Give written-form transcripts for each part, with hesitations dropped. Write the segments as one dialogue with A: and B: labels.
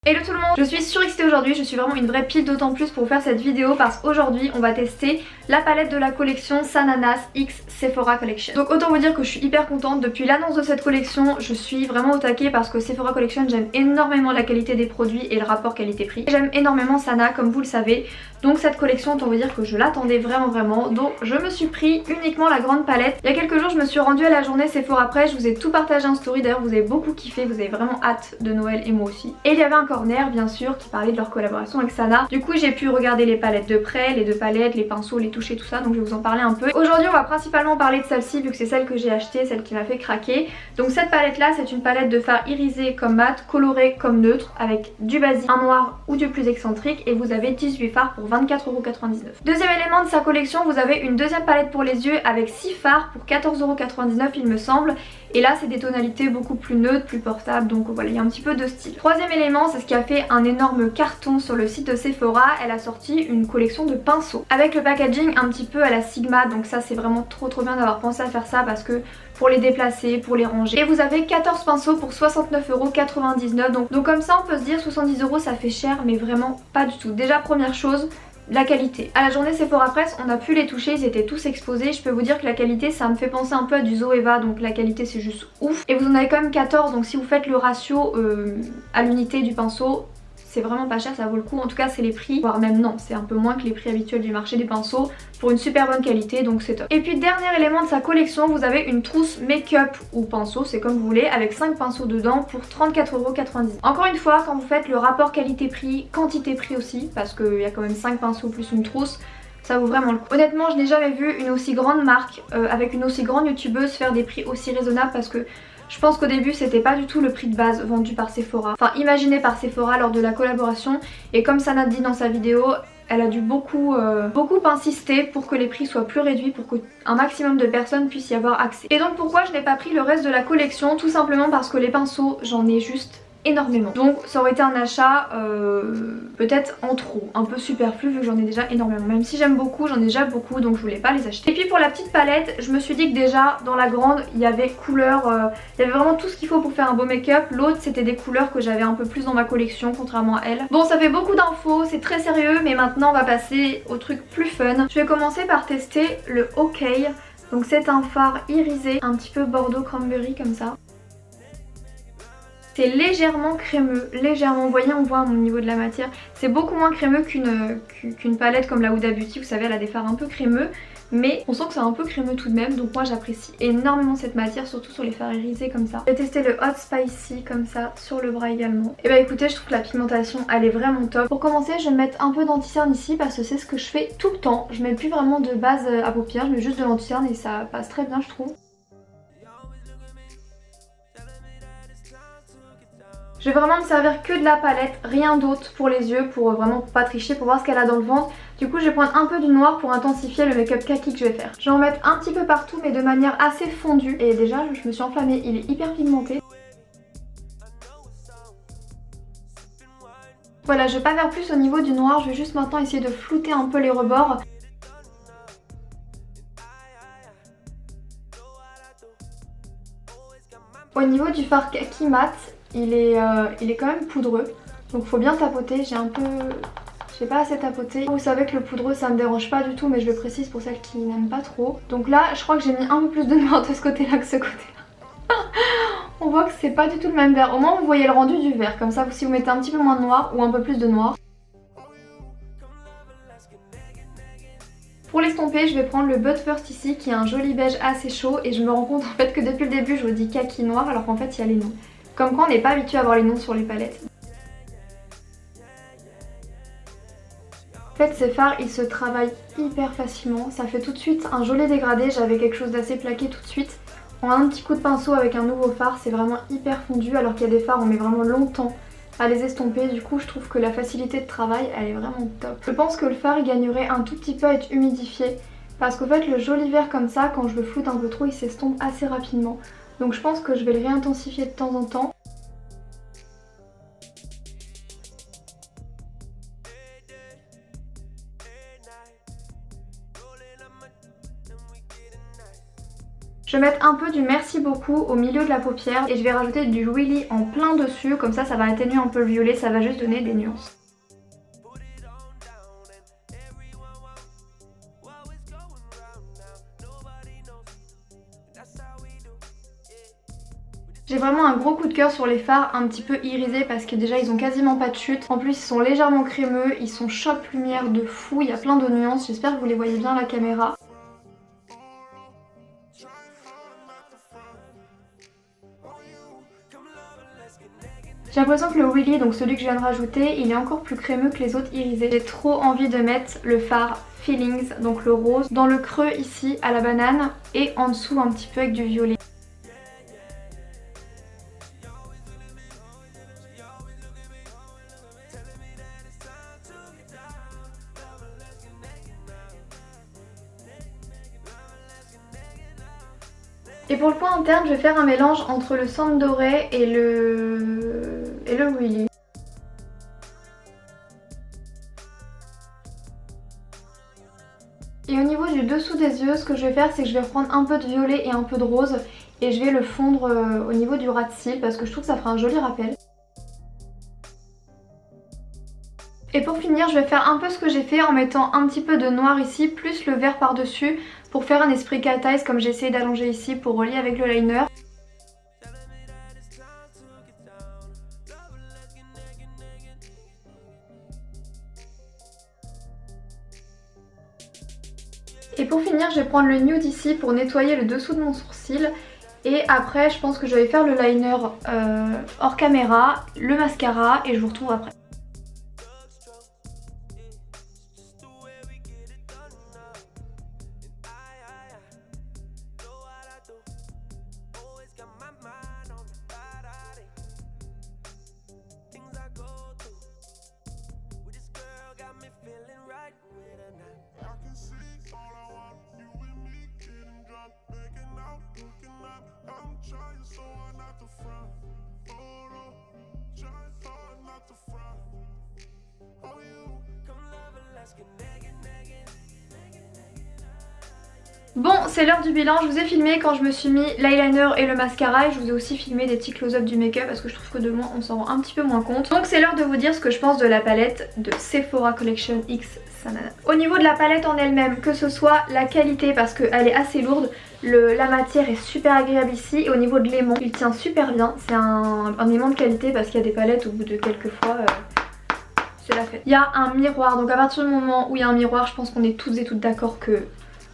A: Hello tout le monde, je suis surexcitée aujourd'hui, je suis vraiment une vraie pile, d'autant plus pour faire cette vidéo parce qu'aujourd'hui on va tester la palette de la collection Sananas X Sephora Collection. Donc autant vous dire que je suis hyper contente, depuis l'annonce de cette collection je suis vraiment au taquet parce que Sephora Collection, j'aime énormément la qualité des produits et le rapport qualité-prix. J'aime énormément Sana comme vous le savez, donc cette collection autant vous dire que je l'attendais vraiment, donc je me suis pris uniquement la grande palette. Il y a quelques jours je me suis rendue à la journée Sephora après, je vous ai tout partagé en story, d'ailleurs vous avez beaucoup kiffé, vous avez vraiment hâte de Noël et moi aussi. Et il y avait un corner bien sûr qui parlait de leur collaboration avec Sana. Du coup j'ai pu regarder les palettes de près, les deux palettes, les pinceaux, les toucher, tout ça, donc je vais vous en parler un peu. Aujourd'hui on va principalement parler de celle-ci vu que c'est celle que j'ai achetée, celle qui m'a fait craquer. Donc cette palette là c'est une palette de fard irisé comme mat, coloré comme neutre, avec du basique, un noir ou du plus excentrique, et vous avez 18 fards pour 24,99€. Deuxième élément de sa collection, vous avez une deuxième palette pour les yeux avec 6 fards pour 14,99€ il me semble. Et là c'est des tonalités beaucoup plus neutres, plus portables, donc voilà, il y a un petit peu de style. Troisième élément, c'est ce qui a fait un énorme carton sur le site de Sephora. Elle a sorti une collection de pinceaux avec le packaging un petit peu à la Sigma, donc ça c'est vraiment trop bien d'avoir pensé à faire ça parce que pour les déplacer, pour les ranger. Et vous avez 14 pinceaux pour 69,99€, donc comme ça on peut se dire 70€ ça fait cher, mais vraiment pas du tout. Déjà première chose, la qualité. À la journée Sephora Press, on a pu les toucher, ils étaient tous exposés. Je peux vous dire que la qualité, ça me fait penser un peu à du Zoeva, donc la qualité c'est juste ouf. Et vous en avez quand même 14, donc si vous faites le ratio à l'unité du pinceau, c'est vraiment pas cher, ça vaut le coup. En tout cas c'est les prix, voire même non, c'est un peu moins que les prix habituels du marché des pinceaux pour une super bonne qualité, donc c'est top. Et puis dernier élément de sa collection, vous avez une trousse make-up ou pinceau, c'est comme vous voulez, avec 5 pinceaux dedans pour 34,90€. Encore une fois, quand vous faites le rapport qualité-prix, quantité-prix aussi, parce qu'il y a quand même 5 pinceaux plus une trousse, ça vaut vraiment le coup. Honnêtement, je n'ai jamais vu une aussi grande marque avec une aussi grande youtubeuse faire des prix aussi raisonnables, parce que je pense qu'au début c'était pas du tout le prix de base vendu par Sephora, enfin imaginé par Sephora lors de la collaboration, et comme Sana dit dans sa vidéo, elle a dû beaucoup insister pour que les prix soient plus réduits, pour qu'un maximum de personnes puissent y avoir accès. Et donc pourquoi je n'ai pas pris le reste de la collection? Tout simplement parce que les pinceaux, j'en ai juste énormément. Donc ça aurait été un achat peut-être en trop, un peu superflu vu que j'en ai déjà énormément. Même si j'aime beaucoup, j'en ai déjà beaucoup, donc je voulais pas les acheter. Et puis pour la petite palette, je me suis dit que déjà dans la grande il y avait couleurs, il y avait vraiment tout ce qu'il faut pour faire un beau make-up. L'autre c'était des couleurs que j'avais un peu plus dans ma collection contrairement à elle. Bon, ça fait beaucoup d'infos, c'est très sérieux, mais maintenant on va passer au truc plus fun. Je vais commencer par tester le OK. Donc c'est un fard irisé, un petit peu bordeaux cranberry comme ça. C'est légèrement crémeux, légèrement, vous voyez on voit au niveau de la matière, c'est beaucoup moins crémeux qu'une palette comme la Huda Beauty, vous savez elle a des fards un peu crémeux, mais on sent que c'est un peu crémeux tout de même, donc moi j'apprécie énormément cette matière, surtout sur les fards irisés comme ça. J'ai testé le Hot Spicy comme ça sur le bras également. Et bah écoutez, je trouve que la pigmentation elle est vraiment top. Pour commencer je vais mettre un peu d'anti-cerne ici parce que c'est ce que je fais tout le temps, je mets plus vraiment de base à paupières, je mets juste de l'anti-cerne et ça passe très bien je trouve. Je vais vraiment me servir que de la palette, rien d'autre pour les yeux, pour vraiment pas tricher, pour voir ce qu'elle a dans le ventre. Du coup je vais prendre un peu du noir pour intensifier le make-up kaki que je vais faire. Je vais en mettre un petit peu partout mais de manière assez fondue. Et déjà je me suis enflammée, il est hyper pigmenté. Voilà, je vais pas faire plus au niveau du noir, je vais juste maintenant essayer de flouter un peu les rebords. Au niveau du fard kaki mat, il est quand même poudreux, donc faut bien tapoter. J'ai pas assez tapoté. Vous savez que le poudreux ça me dérange pas du tout, mais je le précise pour celles qui n'aiment pas trop. Donc là je crois que j'ai mis un peu plus de noir de ce côté là que ce côté là. On voit que c'est pas du tout le même vert, au moins vous voyez le rendu du vert, comme ça si vous mettez un petit peu moins de noir ou un peu plus de noir. Pour l'estomper, je vais prendre le But First ici qui est un joli beige assez chaud, et je me rends compte en fait que depuis le début je vous dis kaki noir alors qu'en fait il y a les noms. Comme quoi on n'est pas habitué à voir les noms sur les palettes. En fait ces fards ils se travaillent hyper facilement, ça fait tout de suite un joli dégradé, j'avais quelque chose d'assez plaqué tout de suite. En un petit coup de pinceau avec un nouveau fard c'est vraiment hyper fondu, alors qu'il y a des fards on met vraiment longtemps à les estomper. Du coup je trouve que la facilité de travail elle est vraiment top. Je pense que le fard il gagnerait un tout petit peu à être humidifié, parce qu'en fait le joli vert comme ça quand je le floute un peu trop il s'estompe assez rapidement. Donc je pense que je vais le réintensifier de temps en temps. Je vais mettre un peu du merci beaucoup au milieu de la paupière et je vais rajouter du really en plein dessus, comme ça va atténuer un peu le violet, ça va juste donner des nuances. J'ai vraiment un gros coup de cœur sur les fards un petit peu irisés parce que déjà ils ont quasiment pas de chute. En plus ils sont légèrement crémeux, ils sont choc lumière de fou, il y a plein de nuances, j'espère que vous les voyez bien à la caméra. J'ai l'impression que le Willy, donc celui que je viens de rajouter, il est encore plus crémeux que les autres irisés. J'ai trop envie de mettre le fard Feelings, donc le rose, dans le creux ici à la banane et en dessous un petit peu avec du violet. Et pour le point interne, je vais faire un mélange entre le sang doré et le Willy. Et au niveau du dessous des yeux, ce que je vais faire, c'est que je vais prendre un peu de violet et un peu de rose et je vais le fondre au niveau du ras de cils parce que je trouve que ça fera un joli rappel. Et pour finir, je vais faire un peu ce que j'ai fait en mettant un petit peu de noir ici, plus le vert par-dessus pour faire un esprit cat eyes comme j'ai essayé d'allonger ici pour relier avec le liner. Et pour finir, je vais prendre le nude ici pour nettoyer le dessous de mon sourcil. Et après, je pense que je vais faire le liner hors caméra, le mascara et je vous retrouve après. Bon, c'est l'heure du bilan, je vous ai filmé quand je me suis mis l'eyeliner et le mascara et je vous ai aussi filmé des petits close-up du make-up parce que je trouve que de loin on s'en rend un petit peu moins compte. Donc c'est l'heure de vous dire ce que je pense de la palette de Sephora Collection X Sanana. Au niveau de la palette en elle-même, que ce soit la qualité parce qu'elle est assez lourde, la matière est super agréable ici et au niveau de l'aimant, il tient super bien. C'est un aimant de qualité parce qu'il y a des palettes au bout de quelques fois... c'est la fête. Il y a un miroir, donc à partir du moment où il y a un miroir, je pense qu'on est toutes et toutes d'accord que...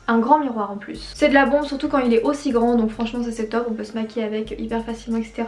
A: un grand miroir en plus. C'est de la bombe surtout quand il est aussi grand, donc franchement ça c'est top, on peut se maquiller avec hyper facilement etc.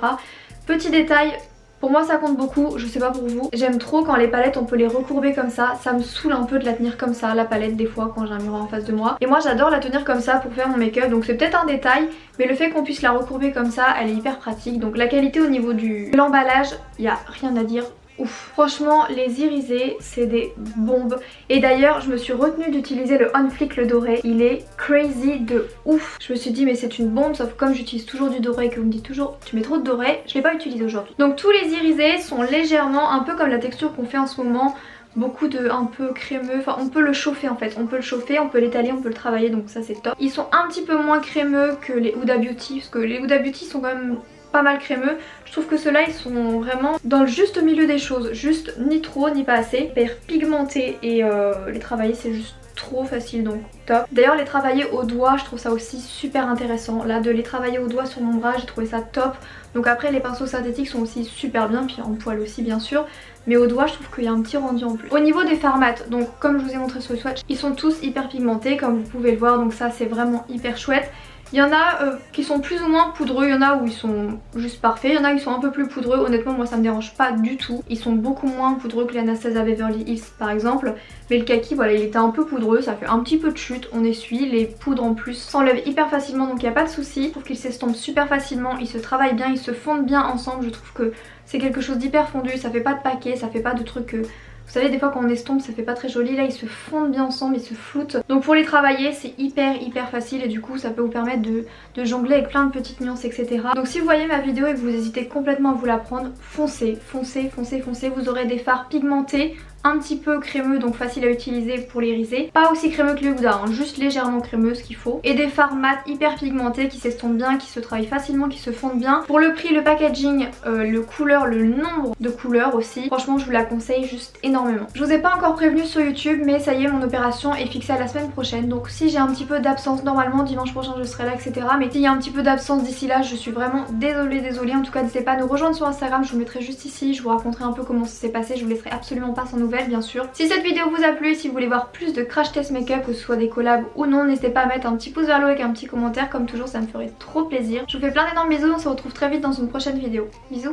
A: Petit détail, pour moi ça compte beaucoup, je sais pas pour vous, j'aime trop quand les palettes on peut les recourber comme ça me saoule un peu de la tenir comme ça la palette des fois quand j'ai un miroir en face de moi. Et moi j'adore la tenir comme ça pour faire mon make-up, donc c'est peut-être un détail, mais le fait qu'on puisse la recourber comme ça elle est hyper pratique. Donc la qualité au niveau de l'emballage, il n'y a rien à dire. Ouf, franchement les irisés c'est des bombes. Et d'ailleurs je me suis retenue d'utiliser le On Fleek le doré, il est crazy de ouf. Je me suis dit mais c'est une bombe, sauf comme j'utilise toujours du doré et que vous me dites toujours tu mets trop de doré, je l'ai pas utilisé aujourd'hui. Donc tous les irisés sont légèrement un peu comme la texture qu'on fait en ce moment, beaucoup de un peu crémeux, enfin on peut le chauffer en fait, on peut le chauffer, on peut l'étaler, on peut le travailler, donc ça c'est top. Ils sont un petit peu moins crémeux que les Huda Beauty parce que les Huda Beauty sont quand même pas mal crémeux. Je trouve que ceux-là ils sont vraiment dans le juste milieu des choses, juste ni trop ni pas assez, hyper pigmentés et les travailler c'est juste trop facile, donc top. D'ailleurs les travailler au doigt je trouve ça aussi super intéressant, là de les travailler au doigt sur mon bras j'ai trouvé ça top. Donc après les pinceaux synthétiques sont aussi super bien, puis en poil aussi bien sûr, mais au doigt je trouve qu'il y a un petit rendu en plus. Au niveau des fards mat, donc comme je vous ai montré sur le swatch, ils sont tous hyper pigmentés comme vous pouvez le voir, donc ça c'est vraiment hyper chouette. Il y en a qui sont plus ou moins poudreux, il y en a où ils sont juste parfaits, il y en a qui sont un peu plus poudreux, honnêtement moi ça me dérange pas du tout. Ils sont beaucoup moins poudreux que l'Anastasia Beverly Hills par exemple, mais le kaki voilà il était un peu poudreux, ça fait un petit peu de chute, on essuie, les poudres en plus s'enlèvent hyper facilement donc il n'y a pas de souci. Je trouve qu'ils s'estompent super facilement, ils se travaillent bien, ils se fondent bien ensemble, je trouve que c'est quelque chose d'hyper fondu, ça fait pas de paquet, ça fait pas de trucs... Vous savez des fois quand on estompe ça fait pas très joli, là ils se fondent bien ensemble, ils se floutent. Donc pour les travailler c'est hyper facile et du coup ça peut vous permettre de jongler avec plein de petites nuances etc. Donc si vous voyez ma vidéo et que vous hésitez complètement à vous la prendre, foncez, vous aurez des fards pigmentés un petit peu crémeux donc facile à utiliser pour l'iriser. Pas aussi crémeux que le Huda, hein, juste légèrement crémeux ce qu'il faut. Et des fards mat hyper pigmentés qui s'estompent bien, qui se travaillent facilement, qui se fondent bien. Pour le prix, le packaging, le nombre de couleurs aussi, franchement je vous la conseille juste énormément. Je vous ai pas encore prévenu sur YouTube mais ça y est, mon opération est fixée à la semaine prochaine. Donc si j'ai un petit peu d'absence, normalement dimanche prochain je serai là etc. Mais s'il y a un petit peu d'absence d'ici là, je suis vraiment désolée. En tout cas n'hésitez pas à nous rejoindre sur Instagram, je vous mettrai juste ici, je vous raconterai un peu comment ça s'est passé. Je vous laisserai absolument pas sans nouvelles bien sûr. Si cette vidéo vous a plu, si vous voulez voir plus de crash test make-up, que ce soit des collabs ou non, n'hésitez pas à mettre un petit pouce vers le haut avec un petit commentaire, comme toujours ça me ferait trop plaisir. Je vous fais plein d'énormes bisous, on se retrouve très vite dans une prochaine vidéo. Bisous.